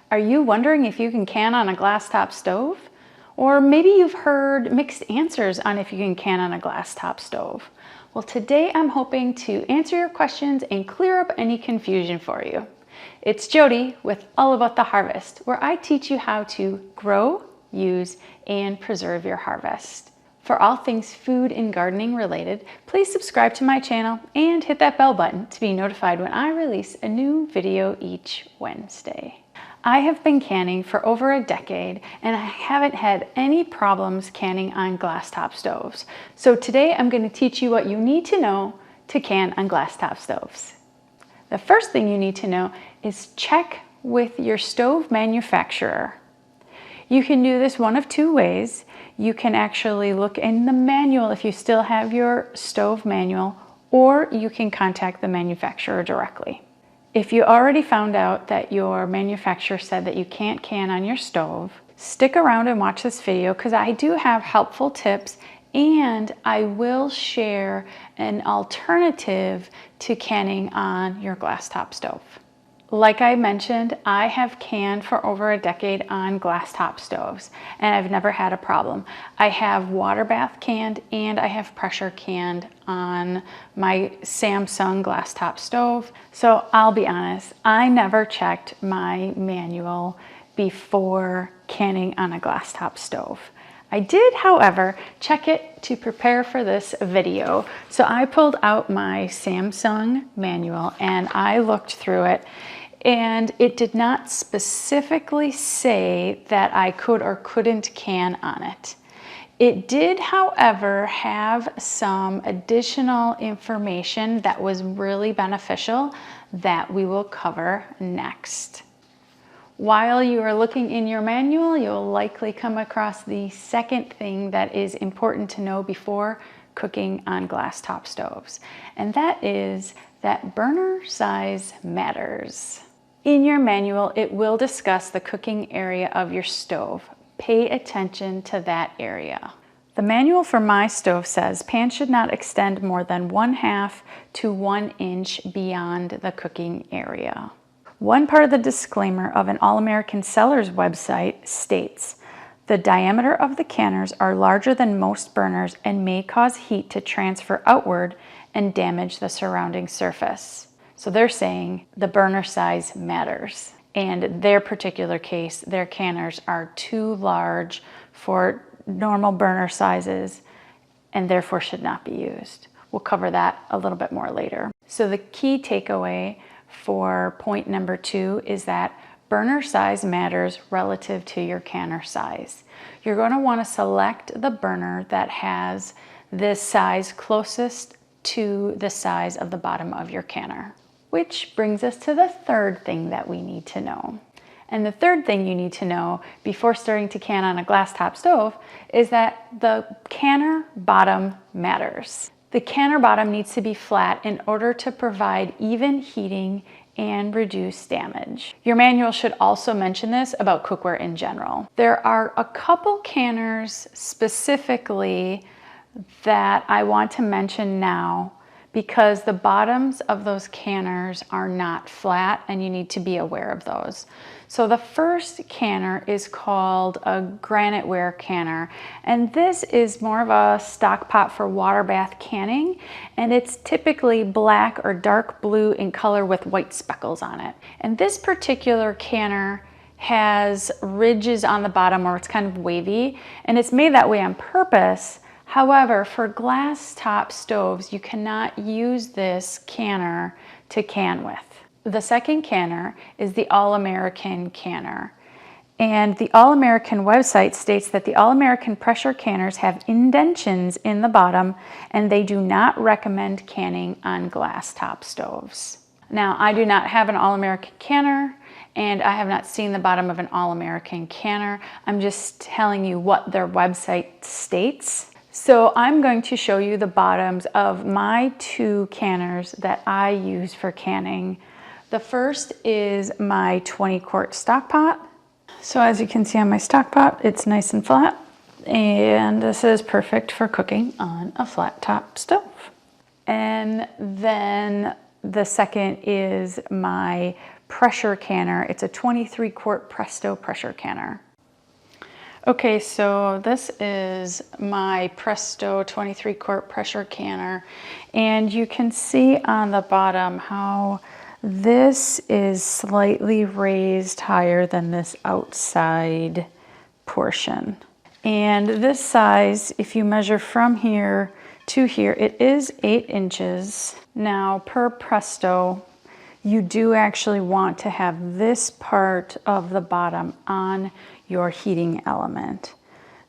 Are you wondering if you can can on a glass top stove? Or maybe you've heard mixed answers on if you can can on a glass top stove. Well, today I'm hoping to answer your questions and clear up any confusion for you. It's Jody with All About the Harvest, where I teach you how to grow, use, and preserve your harvest. For all things food and gardening related, please subscribe to my channel and hit that bell button to be notified when I release a new video each Wednesday. I have been canning for over a decade and I haven't had any problems canning on glass top stoves. So today I'm going to teach you what you need to know to can on glass top stoves. The first thing you need to know is check with your stove manufacturer. You can do this one of two ways. You can actually look in the manual if you still have your stove manual, or you can contact the manufacturer directly. If you already found out that your manufacturer said that you can't can on your stove, stick around and watch this video because I do have helpful tips and I will share an alternative to canning on your glass top stove. Like I mentioned, I have canned for over a decade on glass top stoves and I've never had a problem. I have water bath canned and I have pressure canned on my Samsung glass top stove. So I'll be honest, I never checked my manual before canning on a glass top stove. I did, however, check it to prepare for this video. So I pulled out my Samsung manual and I looked through it, and it did not specifically say that I could or couldn't can on it. It did, however, have some additional information that was really beneficial that we will cover next. While you are looking in your manual, you'll likely come across the second thing that is important to know before cooking on glass top stoves, and that is that burner size matters. In your manual, it will discuss the cooking area of your stove. Pay attention to that area. The manual for my stove says pans should not extend more than 1/2 to 1 inch beyond the cooking area. One part of the disclaimer of an All-American Seller's website states, the diameter of the canners are larger than most burners and may cause heat to transfer outward and damage the surrounding surface. So they're saying the burner size matters. And in their particular case, their canners are too large for normal burner sizes and therefore should not be used. We'll cover that a little bit more later. So the key takeaway for point number 2 is that burner size matters relative to your canner size. You're going to want to select the burner that has this size closest to the size of the bottom of your canner. Which brings us to the third thing that we need to know. And the third thing you need to know before starting to can on a glass top stove is that the canner bottom matters. The canner bottom needs to be flat in order to provide even heating and reduce damage. Your manual should also mention this about cookware in general. There are a couple canners specifically that I want to mention now because the bottoms of those canners are not flat and you need to be aware of those. So the first canner is called a Granite ware canner, and this is more of a stock pot for water bath canning, and it's typically black or dark blue in color with white speckles on it. And this particular canner has ridges on the bottom where it's kind of wavy, and it's made that way on purpose. However, for glass top stoves, you cannot use this canner to can with. The second canner is the All-American canner. And the All-American website states that the All-American pressure canners have indentions in the bottom and they do not recommend canning on glass top stoves. Now, I do not have an All-American canner and I have not seen the bottom of an All-American canner. I'm just telling you what their website states. So I'm going to show you the bottoms of my 2 canners that I use for canning. The first is my 20 quart stock pot. So as you can see on my stock pot, it's nice and flat. And this is perfect for cooking on a flat top stove. And then the second is my pressure canner. It's a 23 quart Presto pressure canner. Okay, so this is my Presto 23 quart pressure canner, and you can see on the bottom how this is slightly raised higher than this outside portion. And this size, if you measure from here to here, it is 8 inches. Now, per Presto, you do actually want to have this part of the bottom on your heating element.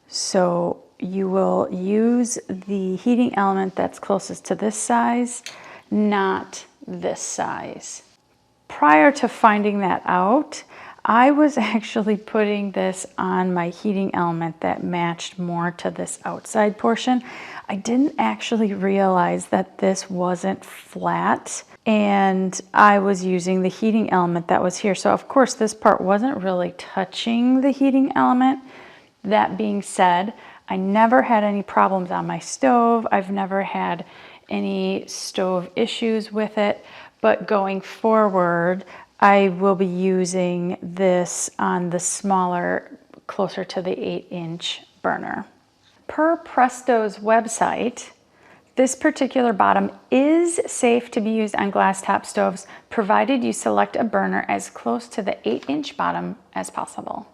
So you will use the heating element that's closest to this size, not this size. Prior to finding that out, I was actually putting this on my heating element that matched more to this outside portion. I didn't actually realize that this wasn't flat, and I was using the heating element that was here. So of course this part wasn't really touching the heating element. That being said, I never had any problems on my stove. I've never had any stove issues with it, but going forward, I will be using this on the smaller, closer to the 8-inch burner. Per Presto's website, this particular bottom is safe to be used on glass top stoves, provided you select a burner as close to the 8-inch bottom as possible.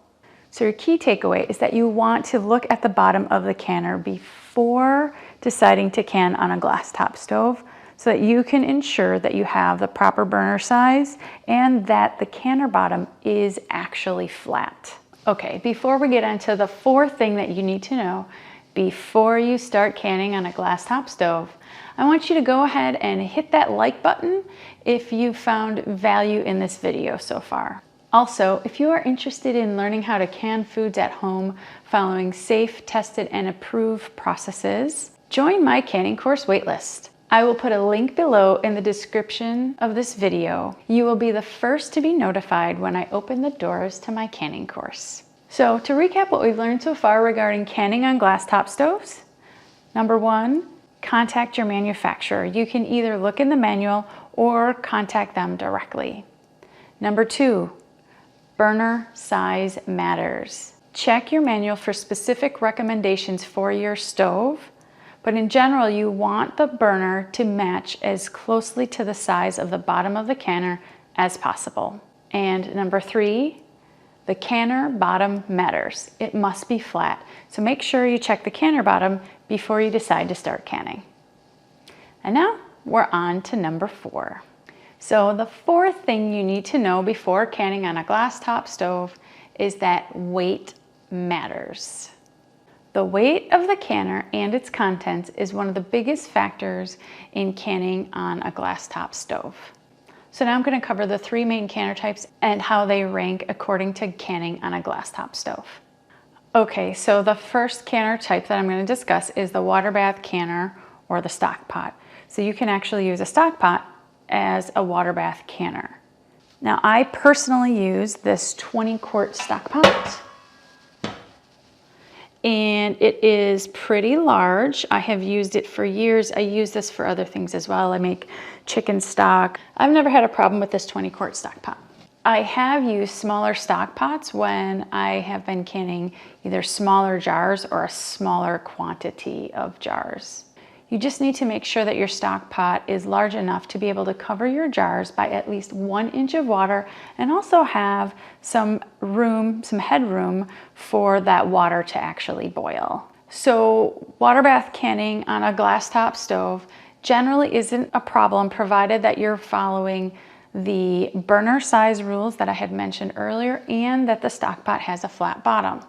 So your key takeaway is that you want to look at the bottom of the canner before deciding to can on a glass top stove, so that you can ensure that you have the proper burner size and that the canner bottom is actually flat. Okay, before we get into the fourth thing that you need to know before you start canning on a glass top stove, I want you to go ahead and hit that like button if you found value in this video so far. Also, if you are interested in learning how to can foods at home following safe, tested, and approved processes, join my canning course waitlist. I will put a link below in the description of this video. You will be the first to be notified when I open the doors to my canning course. So to recap what we've learned so far regarding canning on glass top stoves, number 1, contact your manufacturer. You can either look in the manual or contact them directly. Number 2, burner size matters. Check your manual for specific recommendations for your stove, but in general, you want the burner to match as closely to the size of the bottom of the canner as possible. And number 3, the canner bottom matters. It must be flat. So make sure you check the canner bottom before you decide to start canning. And now we're on to number 4. So the fourth thing you need to know before canning on a glass top stove is that weight matters. The weight of the canner and its contents is one of the biggest factors in canning on a glass top stove. So now I'm going to cover the 3 main canner types and how they rank according to canning on a glass top stove. Okay, so the first canner type that I'm going to discuss is the water bath canner or the stock pot. So you can actually use a stock pot as a water bath canner. Now I personally use this 20 quart stock pot, and it is pretty large. I have used it for years. I use this for other things as well. I make chicken stock. I've never had a problem with this 20 quart stock pot. I have used smaller stock pots when I have been canning either smaller jars or a smaller quantity of jars. You just need to make sure that your stock pot is large enough to be able to cover your jars by at least 1 inch of water, and also have some room, some headroom for that water to actually boil. So water bath canning on a glass top stove generally isn't a problem, provided that you're following the burner size rules that I had mentioned earlier and that the stock pot has a flat bottom.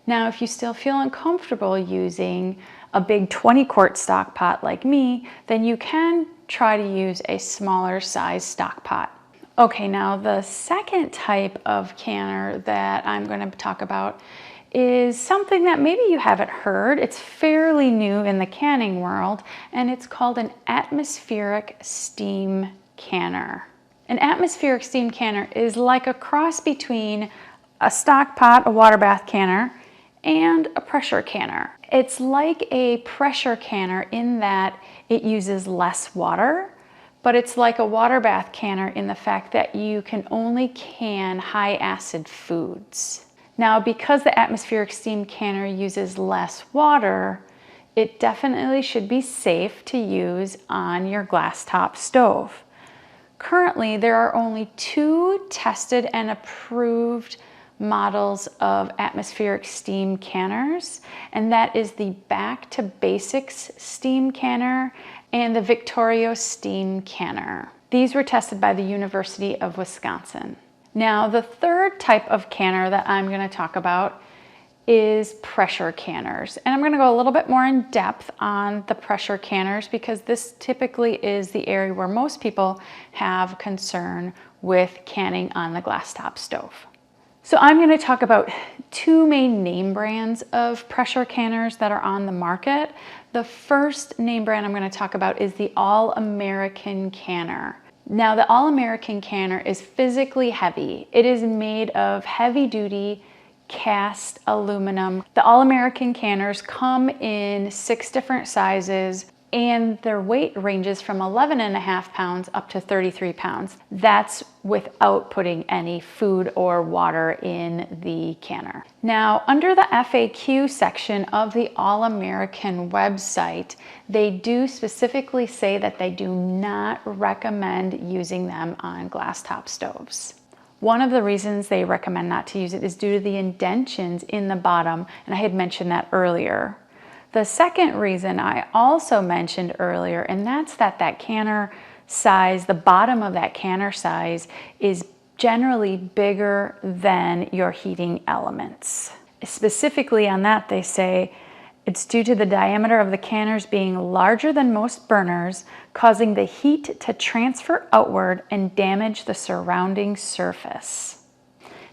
Now, if you still feel uncomfortable using a big 20 quart stock pot like me, then you can try to use a smaller size stock pot. Okay, now the second type of canner that I'm going to talk about is something that maybe you haven't heard. It's fairly new in the canning world, and it's called an atmospheric steam canner. An atmospheric steam canner is like a cross between a stock pot, a water bath canner, and a pressure canner. It's like a pressure canner in that it uses less water, but it's like a water bath canner in the fact that you can only can high acid foods. Now, because the atmospheric steam canner uses less water, it definitely should be safe to use on your glass top stove. Currently, there are only 2 tested and approved models of atmospheric steam canners, and that is the Back to Basics steam canner and the Victorio steam canner. These were tested by the University of Wisconsin. Now, the third type of canner that I'm going to talk about is pressure canners. And I'm going to go a little bit more in depth on the pressure canners because this typically is the area where most people have concern with canning on the glass top stove. So I'm going to talk about 2 main name brands of pressure canners that are on the market. The first name brand I'm going to talk about is the All-American canner. Now, the All-American canner is physically heavy. It is made of heavy-duty cast aluminum. The All-American canners come in 6 different sizes, and their weight ranges from 11.5 pounds up to 33 pounds. That's without putting any food or water in the canner. Now, under the FAQ section of the All-American website, they do specifically say that they do not recommend using them on glass top stoves. One of the reasons they recommend not to use it is due to the indentions in the bottom, and I had mentioned that earlier. The second reason I also mentioned earlier, and that's that canner size, the bottom of that canner size is generally bigger than your heating elements. Specifically on that, they say it's due to the diameter of the canners being larger than most burners, causing the heat to transfer outward and damage the surrounding surface.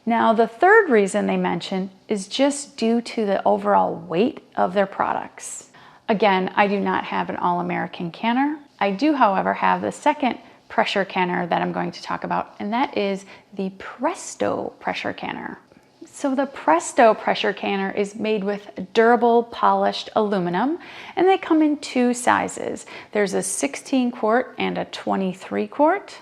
Now, the third reason they mention is just due to the overall weight of their products. Again, I do not have an All-American canner. I do, however, have the second pressure canner that I'm going to talk about, and that is the Presto pressure canner. So the Presto pressure canner is made with durable polished aluminum, and they come in 2 sizes. There's a 16 quart and a 23 quart.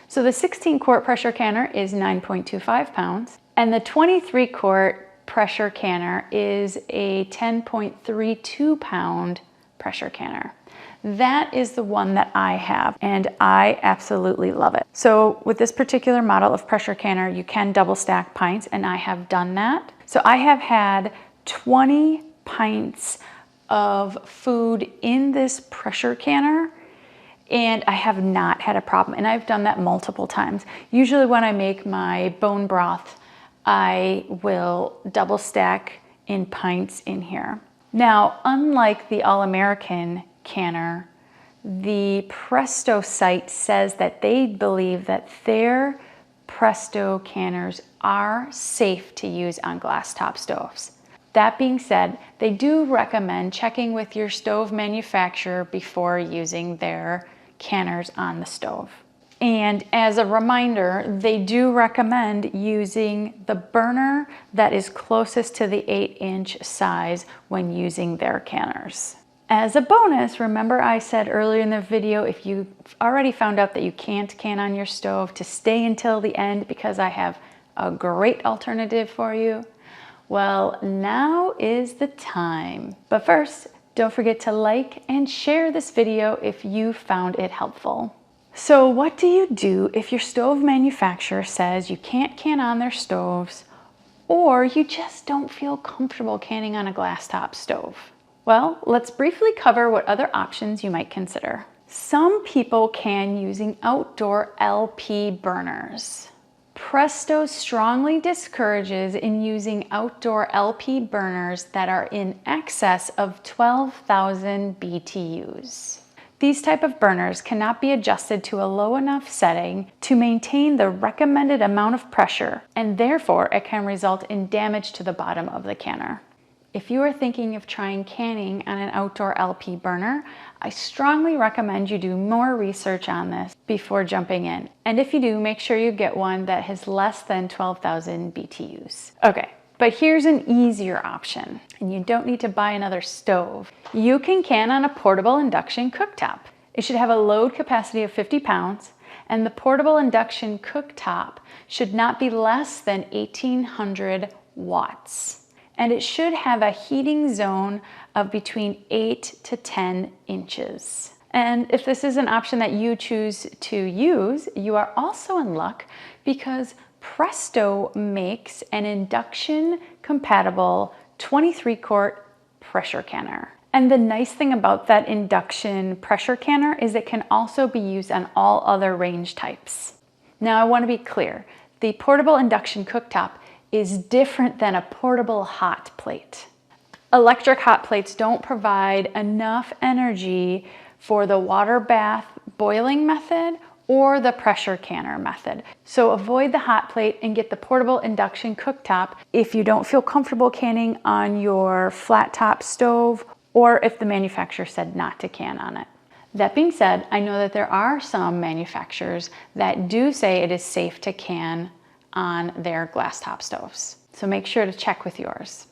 So the 16 quart pressure canner is 9.25 pounds, and the 23 quart pressure canner is a 10.32 pound pressure canner. That is the one that I have, and I absolutely love it. So with this particular model of pressure canner, you can double stack pints, and I have done that. So I have had 20 pints of food in this pressure canner, and I have not had a problem, and I've done that multiple times. Usually when I make my bone broth, I will double stack in pints in here. Now, unlike the All-American canner, the Presto site says that they believe that their Presto canners are safe to use on glass top stoves. That being said, they do recommend checking with your stove manufacturer before using their canners on the stove. And as a reminder, they do recommend using the burner that is closest to the 8-inch size when using their canners. As a bonus, remember I said earlier in the video, if you've already found out that you can't can on your stove, to stay until the end because I have a great alternative for you. Well, now is the time. But first, don't forget to like and share this video if you found it helpful. So what do you do if your stove manufacturer says you can't can on their stoves, or you just don't feel comfortable canning on a glass top stove? Well, let's briefly cover what other options you might consider. Some people can using outdoor LP burners. Presto strongly discourages in using outdoor LP burners that are in excess of 12,000 BTUs. These type of burners cannot be adjusted to a low enough setting to maintain the recommended amount of pressure, and therefore it can result in damage to the bottom of the canner. If you are thinking of trying canning on an outdoor LP burner, I strongly recommend you do more research on this before jumping in. And if you do, make sure you get one that has less than 12,000 BTUs. Okay, but here's an easier option, and you don't need to buy another stove. You can can on a portable induction cooktop. It should have a load capacity of 50 pounds, and the portable induction cooktop should not be less than 1800 watts. And it should have a heating zone of between 8 to 10 inches. And if this is an option that you choose to use, you are also in luck because Presto makes an induction compatible 23 quart pressure canner. And the nice thing about that induction pressure canner is it can also be used on all other range types. Now I want to be clear, the portable induction cooktop is different than a portable hot plate. Electric hot plates don't provide enough energy for the water bath boiling method or the pressure canner method. So avoid the hot plate and get the portable induction cooktop if you don't feel comfortable canning on your flat top stove or if the manufacturer said not to can on it. That being said, I know that there are some manufacturers that do say it is safe to can on their glass top stoves. So make sure to check with yours.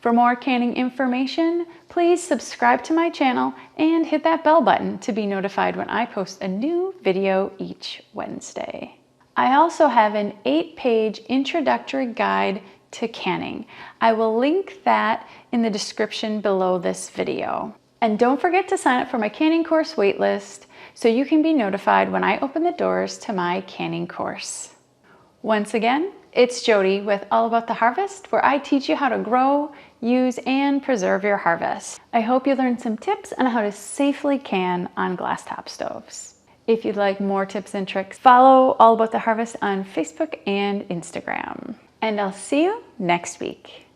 For more canning information, please subscribe to my channel and hit that bell button to be notified when I post a new video each Wednesday. I also have an 8-page introductory guide to canning. I will link that in the description below this video. And don't forget to sign up for my canning course waitlist so you can be notified when I open the doors to my canning course. Once again, it's Jody with All About the Harvest, where I teach you how to grow, use, and preserve your harvest. I hope you learned some tips on how to safely can on glass top stoves. If you'd like more tips and tricks, follow All About the Harvest on Facebook and Instagram. And I'll see you next week.